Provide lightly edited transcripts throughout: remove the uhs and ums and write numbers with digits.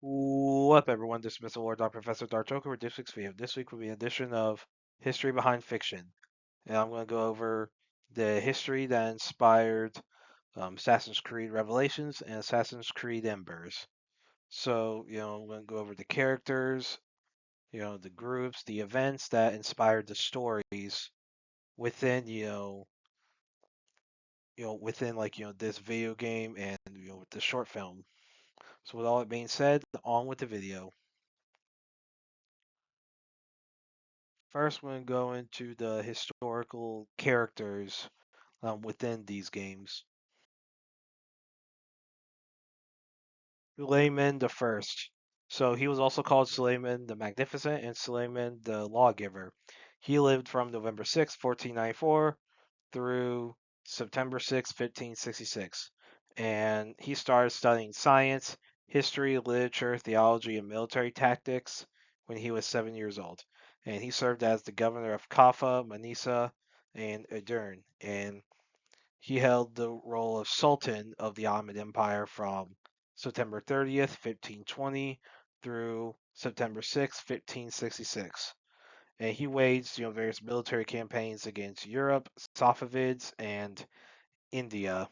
What up, everyone? This is Mr. Lord Dr. Professor Darchoker with District Video. This week will be an edition of History Behind Fiction. And I'm going to go over the history that inspired Assassin's Creed Revelations and Assassin's Creed Embers. So, I'm going to go over the characters, the groups, the events that inspired the stories within, within this video game and, with the short film. So, with all that being said, on with the video. First, we're going to go into the historical characters within these games. Suleiman the First. So he was also called Suleiman the Magnificent and Suleiman the Lawgiver. He lived from November 6, 1494 through September 6, 1566. And he started studying science, history, literature, theology, and military tactics when he was 7 years old. And he served as the governor of Kaffa, Manisa, and Edirne. And he held the role of Sultan of the Ottoman Empire from September 30th, 1520 through September 6, 1566. And he waged, various military campaigns against Europe, Safavids, and India.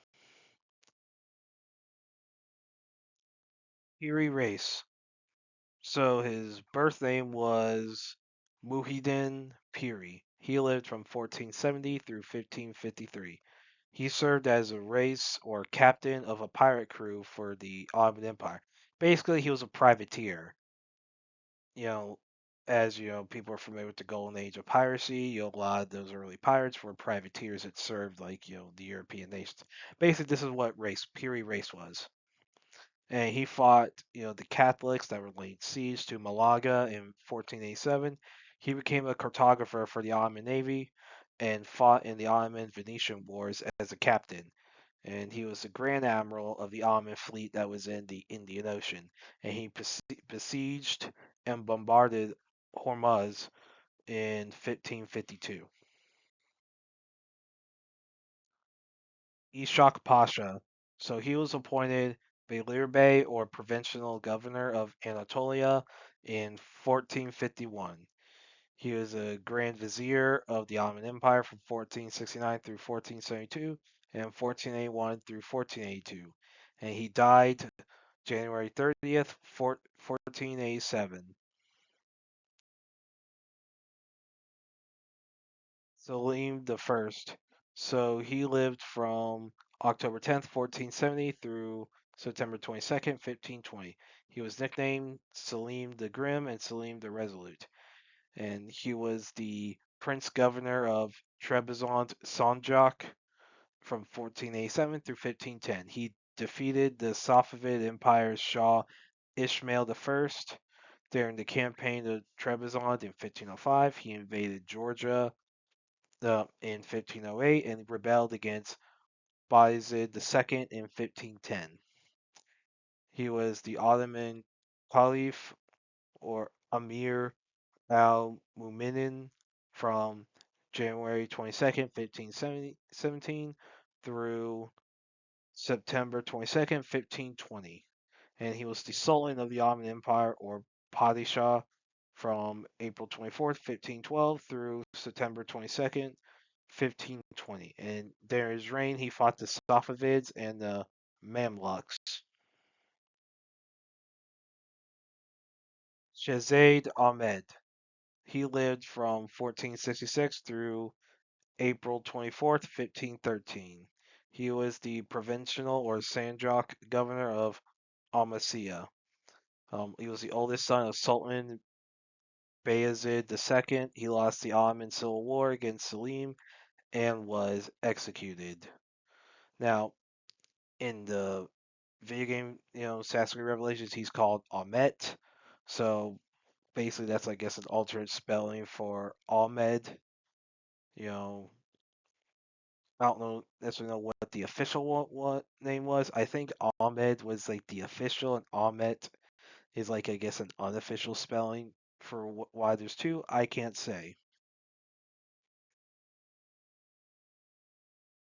Piri race. So his birth name was Muhyiddin Piri. He lived from 1470 through 1553. He served as a race or captain of a pirate crew for the Ottoman Empire. Basically, he was a privateer. You know, as people are familiar with the golden age of piracy. A lot of those early pirates were privateers that served the European nations. Basically, this is what Piri race was. And he fought, the Catholics that were laying siege to Malaga in 1487. He became a cartographer for the Ottoman Navy and fought in the Ottoman-Venetian Wars as a captain. And he was the Grand Admiral of the Ottoman fleet that was in the Indian Ocean. And he besieged and bombarded Hormuz in 1552. Ishak Pasha. So he was appointed Beylerbey Bey or provincial governor of Anatolia in 1451. He was a grand vizier of the Ottoman Empire from 1469 through 1472 and 1481 through 1482. And he died January 30th, 1487. Selim the First. So he lived from October 10th, 1470 through September 22nd, 1520. He was nicknamed Selim the Grim and Selim the Resolute. And he was the Prince Governor of Trebizond Sanjak from 1487 through 1510. He defeated the Safavid Empire's Shah Ismail I during the campaign of Trebizond in 1505. He invaded Georgia in 1508 and rebelled against Bayezid II in 1510. He was the Ottoman Caliph or Amir al-Mu'minin from January 22nd, 1517 through September 22nd, 1520. And he was the Sultan of the Ottoman Empire or Padishah from April 24th, 1512 through September 22nd, 1520. And during his reign, he fought the Safavids and the Mamluks. Shahzaid Ahmed. He lived from 1466 through April 24th, 1513. He was the provincial or Sanjak governor of Amasya. He was the oldest son of Sultan Bayezid II. He lost the Ottoman Civil War against Selim and was executed. Now, in the video game, Assassin's Creed Revelations, he's called Ahmet. So basically, that's I guess an alternate spelling for Ahmed. You know, I don't know necessarily know what the official what name was. I think Ahmed was like the official, and Ahmet is like I guess an unofficial spelling for why there's two. I can't say.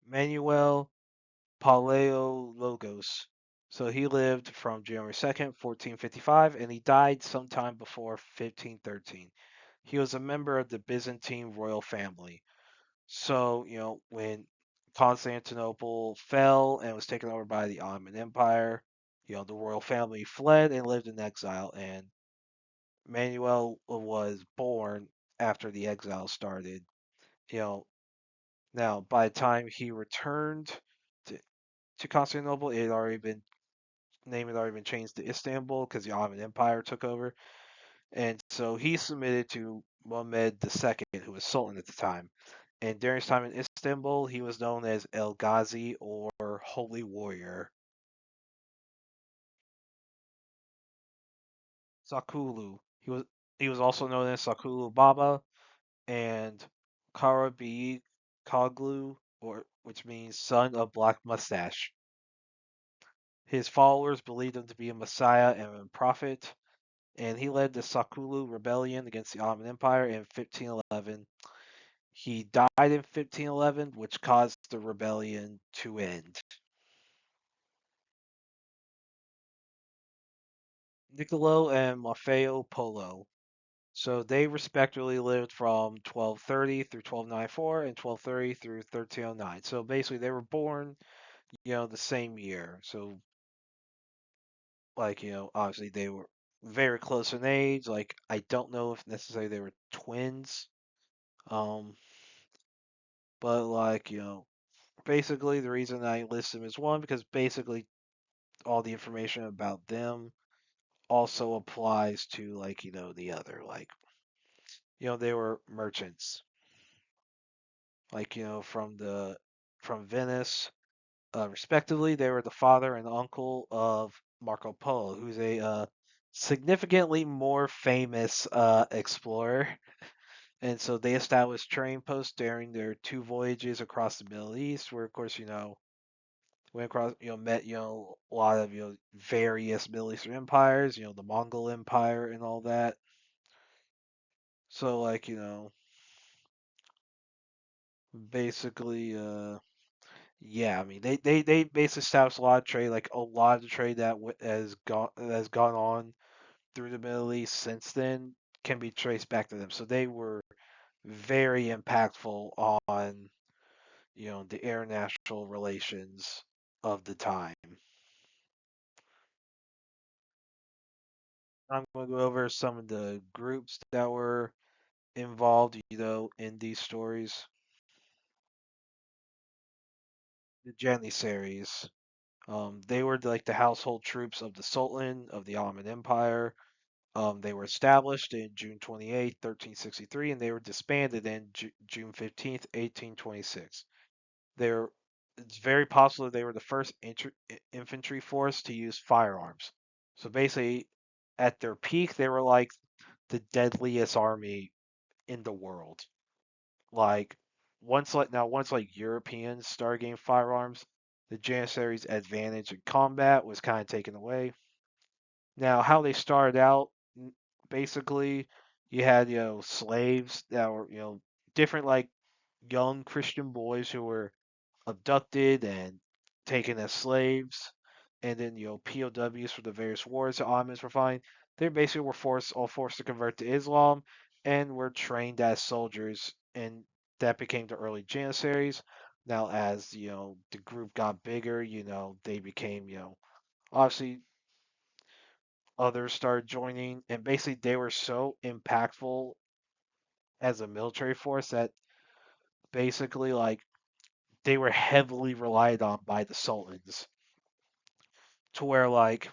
Manuel Paleologos. So he lived from January 2nd, 1455, and he died sometime before 1513. He was a member of the Byzantine royal family. So, when Constantinople fell and was taken over by the Ottoman Empire, the royal family fled and lived in exile, and Manuel was born after the exile started. You know, Now by the time he returned to, to Constantinople, name had already been changed to Istanbul because the Ottoman Empire took over, and so he submitted to Mehmed II, who was Sultan at the time. And during his time in Istanbul, he was known as El Ghazi or Holy Warrior. Sakulu. He was also known as Sakulu Baba and Karabi Koglu, or which means son of black mustache. His followers believed him to be a messiah and a prophet, and he led the Sakulu rebellion against the Ottoman Empire in 1511. He died in 1511, which caused the rebellion to end. Niccolo and Maffeo Polo. So they respectively lived from 1230 through 1294 and 1230 through 1309. So basically, they were born, the same year. So, like, obviously they were very close in age. Like, I don't know if necessarily they were twins. Um, but like, basically the reason I list them is one because basically all the information about them also applies to like, the other. Like, they were merchants. Like, from Venice, respectively. They were the father and uncle of Marco Polo, who's a significantly more famous explorer. And so they established trading posts during their two voyages across the Middle East, where, of course, went across, met, a lot of, various Middle Eastern empires, the Mongol Empire and all that. So, like, basically, yeah, I mean, they basically established a lot of trade, like a lot of the trade has gone on through the Middle East since then can be traced back to them. So they were very impactful on, the international relations of the time. I'm going to go over some of the groups that were involved, in these stories. The Janissaries. They were like the household troops of the Sultan of the Ottoman Empire. They were established in June 28th, 1363, and they were disbanded in June 15th, 1826. They're, it's very possible they were the first infantry force to use firearms. So basically, at their peak, they were like the deadliest army in the world. Like once Europeans started getting firearms, the Janissaries' advantage in combat was kind of taken away. Now, how they started out, basically, you had slaves that were different like young Christian boys who were abducted and taken as slaves, and then POWs for the various wars the Ottomans were fighting. They basically were forced to convert to Islam, and were trained as soldiers, and that became the early Janissaries. Now, as the group got bigger, they became obviously others started joining, and basically they were so impactful as a military force that basically like they were heavily relied on by the sultans to where like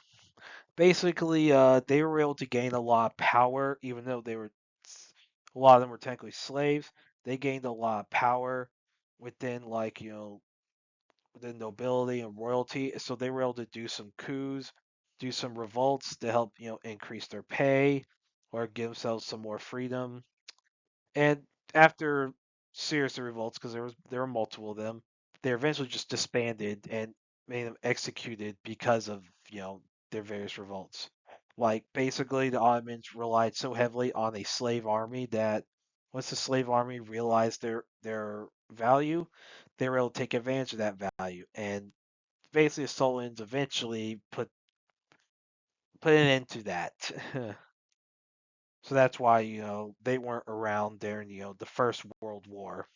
basically they were able to gain a lot of power even though a lot of them were technically slaves. They gained a lot of power within like the nobility and royalty, so they were able to do some coups, do some revolts to help increase their pay or give themselves some more freedom. And after serious revolts, because there were multiple of them, they eventually just disbanded and made them executed because of their various revolts. Like basically, the Ottomans relied so heavily on a slave army that once the slave army realized their value, they were able to take advantage of that value and basically the Sultans eventually put an end to that. So that's why they weren't around during the First World War.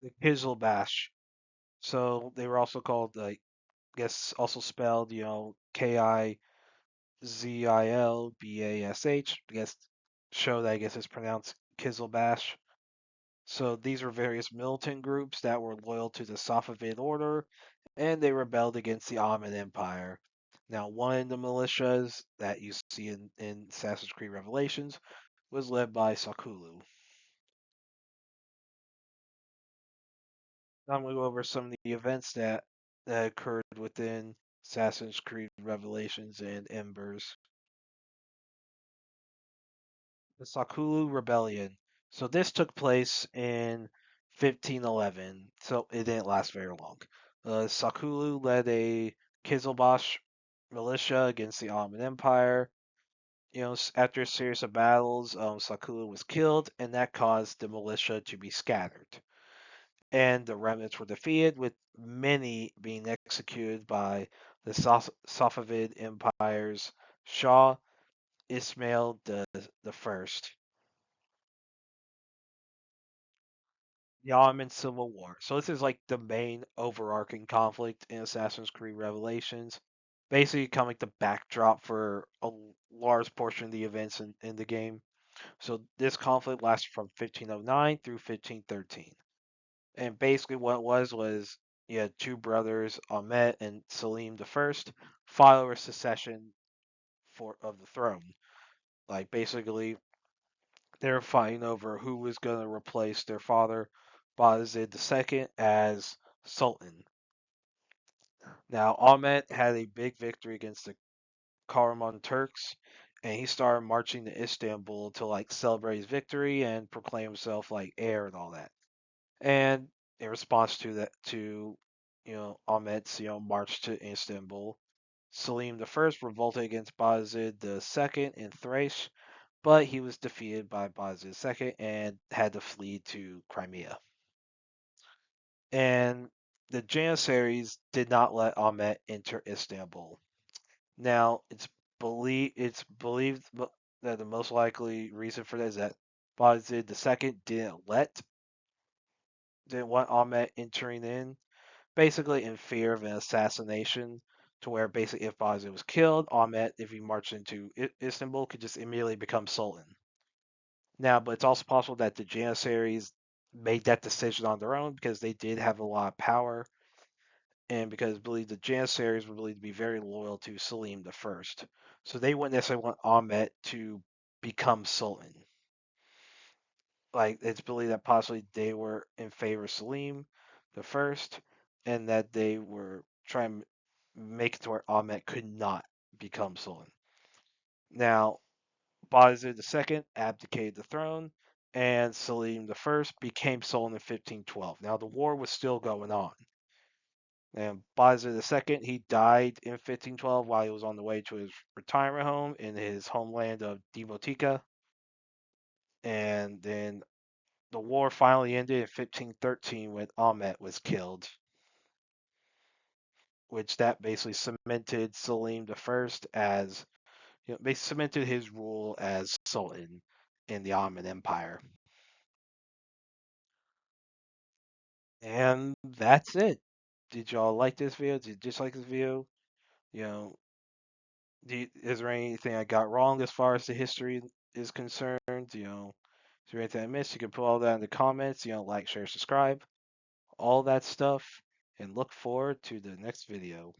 The Kizilbash. So they were also called, like, I guess also spelled Kizilbash. I guess show that I guess it's pronounced Kizilbash. So these were various militant groups that were loyal to the Safavid order, and they rebelled against the Ottoman Empire. Now, one of the militias that you see in Assassin's Creed Revelations was led by Sakulu. Now I'm going to go over some of the events that occurred within Assassin's Creed Revelations and Embers. The Sakulu Rebellion. So this took place in 1511, so it didn't last very long. Sakulu led a Kizilbash militia against the Ottoman Empire. After a series of battles, Sakulu was killed, and that caused the militia to be scattered. And the remnants were defeated, with many being executed by the Safavid Empire's Shah Ismail the First. The Ottoman Civil War. So this is like the main overarching conflict in Assassin's Creed Revelations. Basically, kind of like the backdrop for a large portion of the events in the game. So this conflict lasted from 1509 through 1513. And basically what it was you had two brothers, Ahmet and Selim the First, file over secession of the throne. Like basically they were fighting over who was going to replace their father, Bayezid II, as Sultan. Now, Ahmet had a big victory against the Karaman Turks, and he started marching to Istanbul to like celebrate his victory and proclaim himself like heir and all that. And in response to that, Ahmet's march to Istanbul, Selim I revolted against Bayezid II in Thrace, but he was defeated by Bayezid II and had to flee to Crimea. And the Janissaries did not let Ahmet enter Istanbul. Now, it's believed that the most likely reason for that is that Bayezid II didn't want Ahmet entering in, basically in fear of an assassination, to where basically if Bayezid was killed, Ahmet, if he marched into Istanbul, could just immediately become Sultan. Now, but it's also possible that the Janissaries made that decision on their own because they did have a lot of power, and because I believe the Janissaries were believed to be very loyal to Selim the First, so they wouldn't necessarily want Ahmet to become Sultan. Like it's believed that possibly they were in favor of Selim the First, and that they were trying to make it to where Ahmet could not become Sultan. Now, Bayezid II abdicated the throne, and Selim I became Sultan in 1512. Now, the war was still going on. And Bayezid II, he died in 1512 while he was on the way to his retirement home in his homeland of Demotika. And then the war finally ended in 1513 when Ahmet was killed, which that basically cemented Selim I as, they cemented his rule as Sultan in the Ottoman Empire. And that's it. Did y'all like this video? Did you dislike this video? You know, is there anything I got wrong as far as the history is concerned? Is there anything I missed? You can put all that in the comments. Like, share, subscribe, all that stuff, and look forward to the next video.